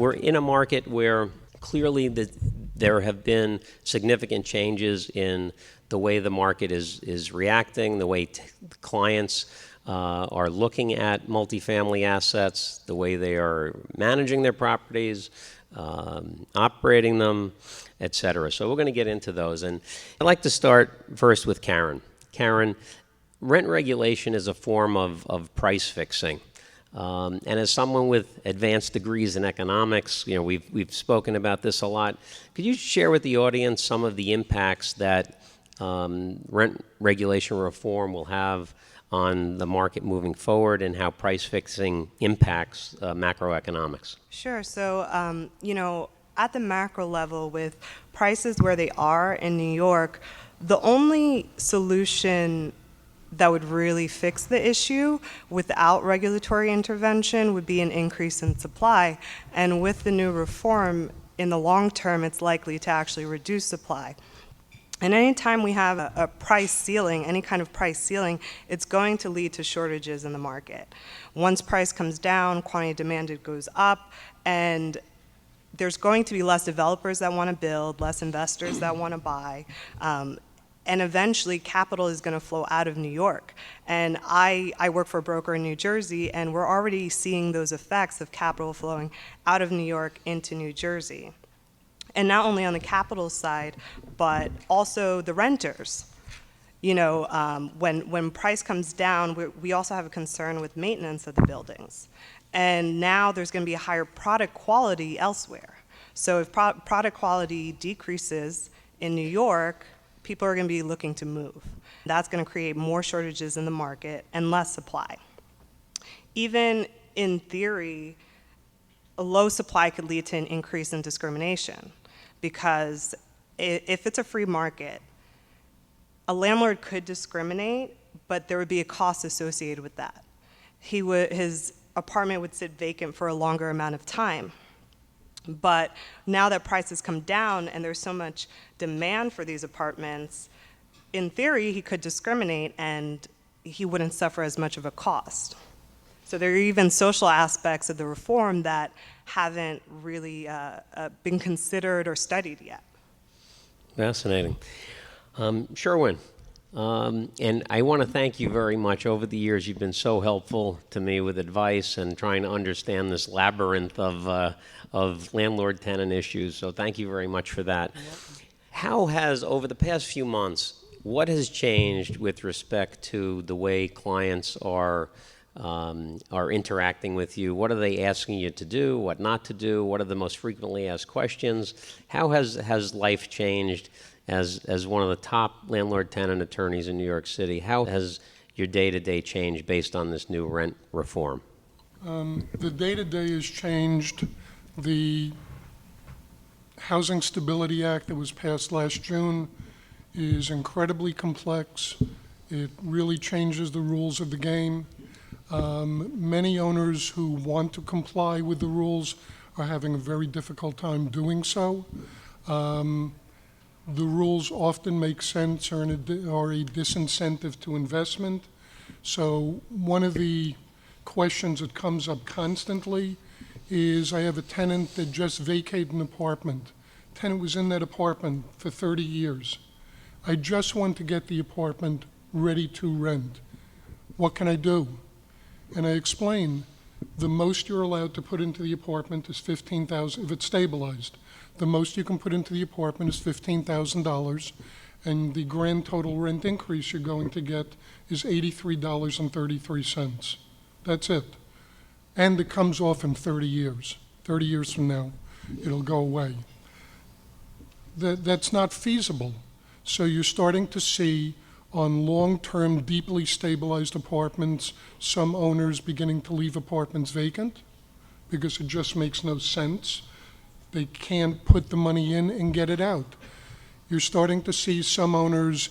we're in a market where clearly there have been significant changes in the way the market is reacting, the way clients are looking at multifamily assets, the way they are managing their properties, operating them, et cetera. So we're going to get into those. And I'd like to start first with Karine. Karine, rent regulation is a form of price fixing. And as someone with advanced degrees in economics, we've spoken about this a lot. Could you share with the audience some of the impacts that rent regulation reform will have on the market moving forward and how price fixing impacts macroeconomics? Sure. So, at the macro level, with prices where they are in New York, the only solution that would really fix the issue without regulatory intervention would be an increase in supply. And with the new reform, in the long term, it's likely to actually reduce supply. And anytime we have a price ceiling, any kind of price ceiling, it's going to lead to shortages in the market. Once price comes down, quantity demanded goes up, and there's going to be less developers that want to build, less investors that want to buy, and eventually capital is going to flow out of New York. And I work for a broker in New Jersey, and we're already seeing those effects of capital flowing out of New York into New Jersey. And not only on the capital side, but also the renters. When price comes down, we also have a concern with maintenance of the buildings. And now there's going to be a higher product quality elsewhere. So if product quality decreases in New York, people are going to be looking to move. That's going to create more shortages in the market and less supply. Even in theory, a low supply could lead to an increase in discrimination, because if it's a free market, a landlord could discriminate, but there would be a cost associated with that. His apartment would sit vacant for a longer amount of time. But now that prices come down and there's so much demand for these apartments, in theory, he could discriminate and he wouldn't suffer as much of a cost. So there are even social aspects of the reform that haven't really been considered or studied yet. Fascinating. Sherwin, and I want to thank you very much. Over the years, you've been so helpful to me with advice and trying to understand this labyrinth of landlord-tenant issues, so thank you very much for that. How has, over the past few months, what has changed with respect to the way clients are interacting with you? What are they asking you to do, what not to do? What are the most frequently asked questions? How has life changed as one of the top landlord-tenant attorneys in New York City? How has your day-to-day changed based on this new rent reform? The day-to-day has changed. The Housing Stability Act that was passed last June is incredibly complex. It really changes the rules of the game. Many owners who want to comply with the rules are having a very difficult time doing so. The rules often make sense or are a disincentive to investment. So one of the questions that comes up constantly is, I have a tenant that just vacated an apartment. Tenant was in that apartment for 30 years. I just want to get the apartment ready to rent. What can I do? And I explain, the most you're allowed to put into the apartment is $15,000 if it's stabilized. The most you can put into the apartment is $15,000, and the grand total rent increase you're going to get is $83.33. That's it. And it comes off in 30 years. 30 years from now, it'll go away. That's not feasible. So you're starting to see on long-term, deeply stabilized apartments, some owners beginning to leave apartments vacant because it just makes no sense. They can't put the money in and get it out. You're starting to see some owners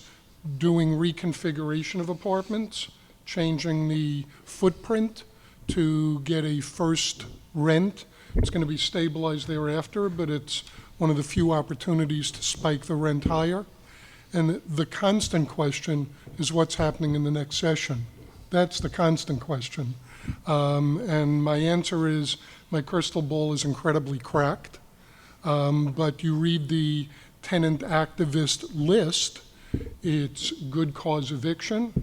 doing reconfiguration of apartments, changing the footprint to get a first rent. It's going to be stabilized thereafter, but it's one of the few opportunities to spike the rent higher. And the constant question is what's happening in the next session. That's the constant question. And my answer is my crystal ball is incredibly cracked. But you read the tenant activist list, it's good cause eviction,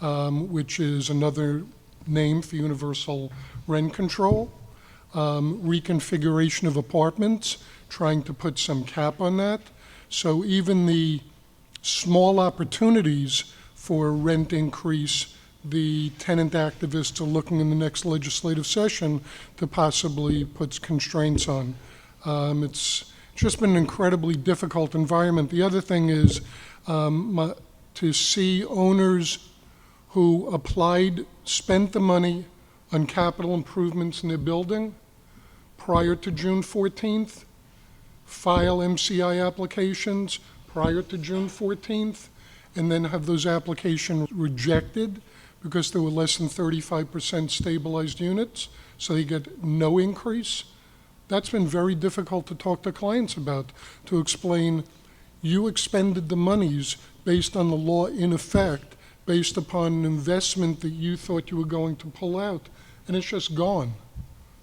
which is another name for universal rent control, reconfiguration of apartments, trying to put some cap on that. So even the small opportunities for rent increase, the tenant activists are looking in the next legislative session to possibly put constraints on. It's just been an incredibly difficult environment. The other thing is to see owners who spent the money on capital improvements in their building prior to June 14th, file MCI applications prior to June 14th, and then have those applications rejected because there were less than 35% stabilized units, so they get no increase. That's been very difficult to talk to clients about, to explain you expended the monies based on the law in effect, based upon an investment that you thought you were going to pull out, and it's just gone.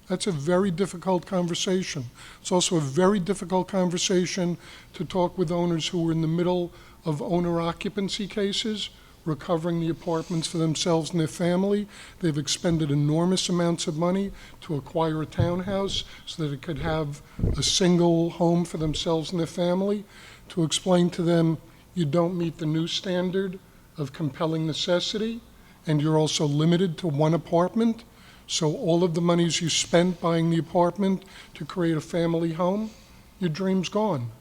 That's a very difficult conversation. It's also a very difficult conversation to talk with owners who are in the middle of owner occupancy cases, recovering the apartments for themselves and their family. They've expended enormous amounts of money to acquire a townhouse so that it could have a single home for themselves and their family. To explain to them, you don't meet the new standard of compelling necessity, and you're also limited to one apartment. So all of the monies you spent buying the apartment to create a family home, your dream's gone.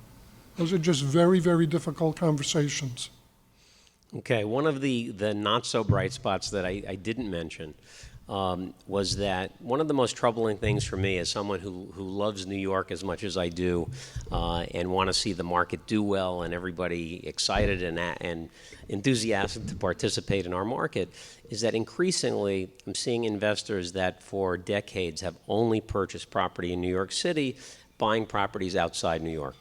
Those are just very, very difficult conversations. Okay, one of the not so bright spots that I didn't mention was that one of the most troubling things for me as someone who loves New York as much as I do and want to see the market do well and everybody excited and enthusiastic to participate in our market is that increasingly I'm seeing investors that for decades have only purchased property in New York City, buying properties outside New York.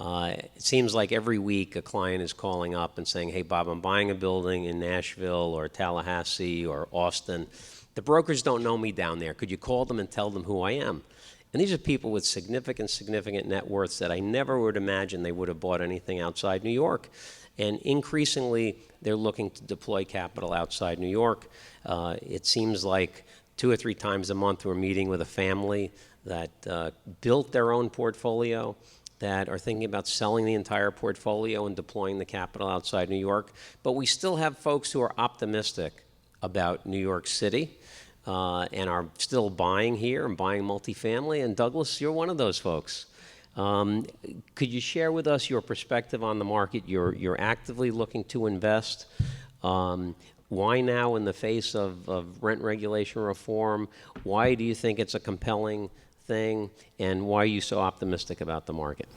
It seems like every week a client is calling up and saying, hey, Bob, I'm buying a building in Nashville or Tallahassee or Austin. The brokers don't know me down there. Could you call them and tell them who I am? And these are people with significant net worths that I never would imagine they would have bought anything outside New York. And increasingly, they're looking to deploy capital outside New York. It seems like 2 or 3 times a month we're meeting with a family that built their own portfolio, that are thinking about selling the entire portfolio and deploying the capital outside New York. But we still have folks who are optimistic about New York City and are still buying here and buying multifamily. And Douglas, you're one of those folks. Could you share with us your perspective on the market? You're actively looking to invest. Why now in the face of rent regulation reform? Why do you think it's a compelling thing, and why are you so optimistic about the market?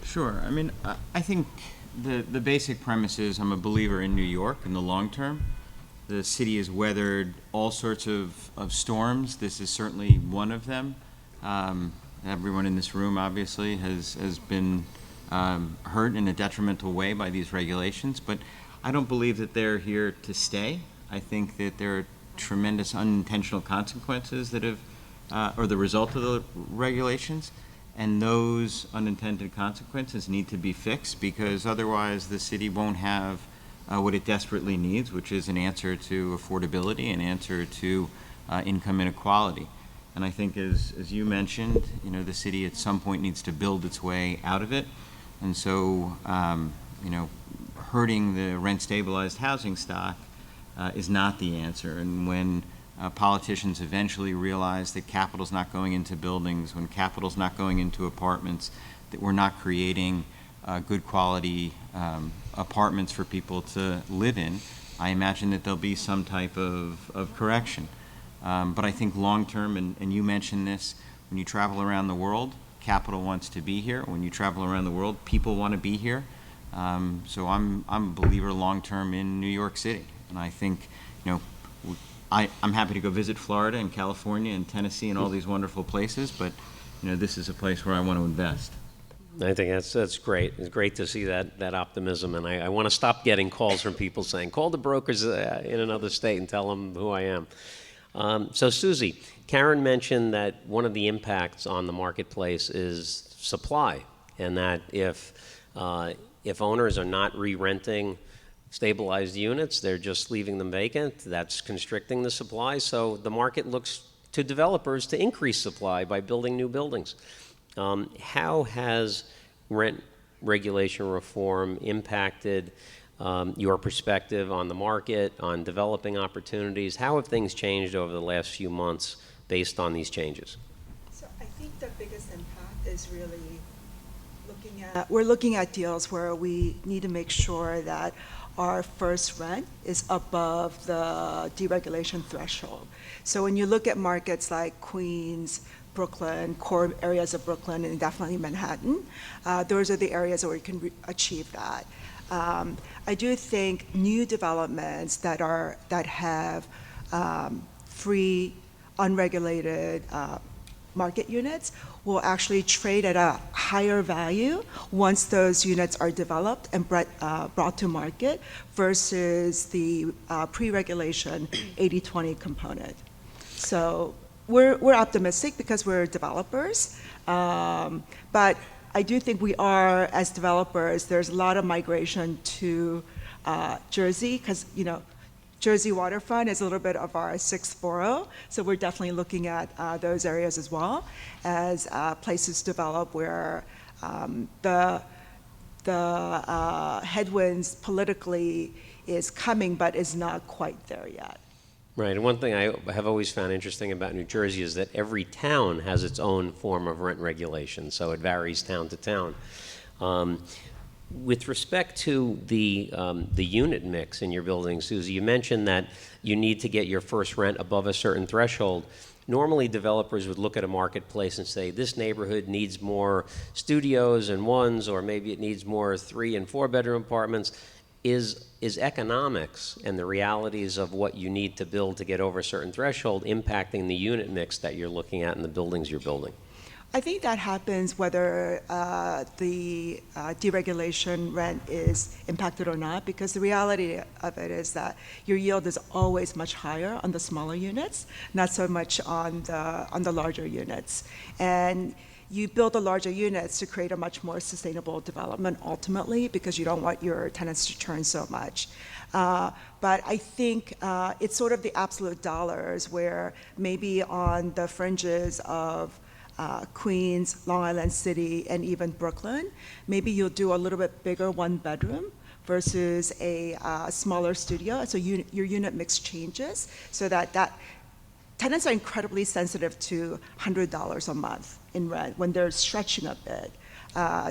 Sure. I mean, I think the basic premise is I'm a believer in New York in the long term. The city has weathered all sorts of storms. This is certainly one of them. Everyone in this room obviously has been hurt in a detrimental way by these regulations, but I don't believe that they're here to stay. I think that there are tremendous unintentional consequences that have or the result of the regulations, and those unintended consequences need to be fixed because otherwise the city won't have what it desperately needs, which is an answer to affordability, an answer to income inequality. And I think as you mentioned, the city at some point needs to build its way out of it. And so, hurting the rent stabilized housing stock is not the answer. And when politicians eventually realize that capital's not going into buildings, when capital's not going into apartments, that we're not creating good quality apartments for people to live in, I imagine that there'll be some type of correction. But I think long term, and you mentioned this, when you travel around the world, capital wants to be here. When you travel around the world, people want to be here. So I'm a believer long term in New York City. And I think, I'm happy to go visit Florida and California and Tennessee and all these wonderful places, but this is a place where I want to invest. I think that's great. It's great to see that optimism, and I want to stop getting calls from people saying, call the brokers in another state and tell them who I am. So Susie, Karen mentioned that one of the impacts on the marketplace is supply, and that if owners are not re-renting stabilized units, they're just leaving them vacant. That's constricting the supply. So the market looks to developers to increase supply by building new buildings. How has rent regulation reform impacted your perspective on the market, on developing opportunities? How have things changed over the last few months based on these changes? So I think the biggest impact is really we're looking at deals where we need to make sure that our first rent is above the deregulation threshold. So when you look at markets like Queens, Brooklyn, core areas of Brooklyn, and definitely Manhattan, those are the areas where you can achieve that. I do think new developments that have free, unregulated market units will actually trade at a higher value once those units are developed and brought to market versus the pre-regulation 80-20 component. So we're optimistic because we're developers, but I do think we are, as developers, there's a lot of migration to Jersey because, Jersey waterfront is a little bit of our sixth borough, so we're definitely looking at those areas as well as places develop where the headwinds politically is coming but is not quite there yet. Right, and one thing I have always found interesting about New Jersey is that every town has its own form of rent regulation, so it varies town to town. With respect to the unit mix in your building, Susie, you mentioned that you need to get your first rent above a certain threshold. Normally, developers would look at a marketplace and say, this neighborhood needs more studios and ones, or maybe it needs more 3- and 4-bedroom apartments. Is economics and the realities of what you need to build to get over a certain threshold impacting the unit mix that you're looking at in the buildings you're building? I think that happens whether the deregulation rent is impacted or not, because the reality of it is that your yield is always much higher on the smaller units, not so much on the larger units. And you build the larger units to create a much more sustainable development ultimately, because you don't want your tenants to churn so much. But I think it's sort of the absolute dollars where maybe on the fringes of Queens, Long Island City, and even Brooklyn, maybe you'll do a little bit bigger 1-bedroom versus a smaller studio. So your unit mix changes so that tenants are incredibly sensitive to $100 a month in rent when they're stretching a bit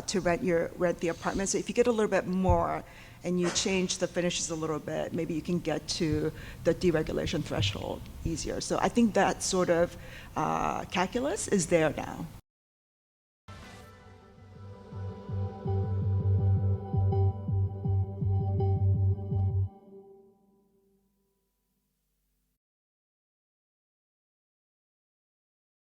to rent the apartment. So if you get a little bit more and you change the finishes a little bit, maybe you can get to the deregulation threshold easier. So I think that sort of calculus is there now.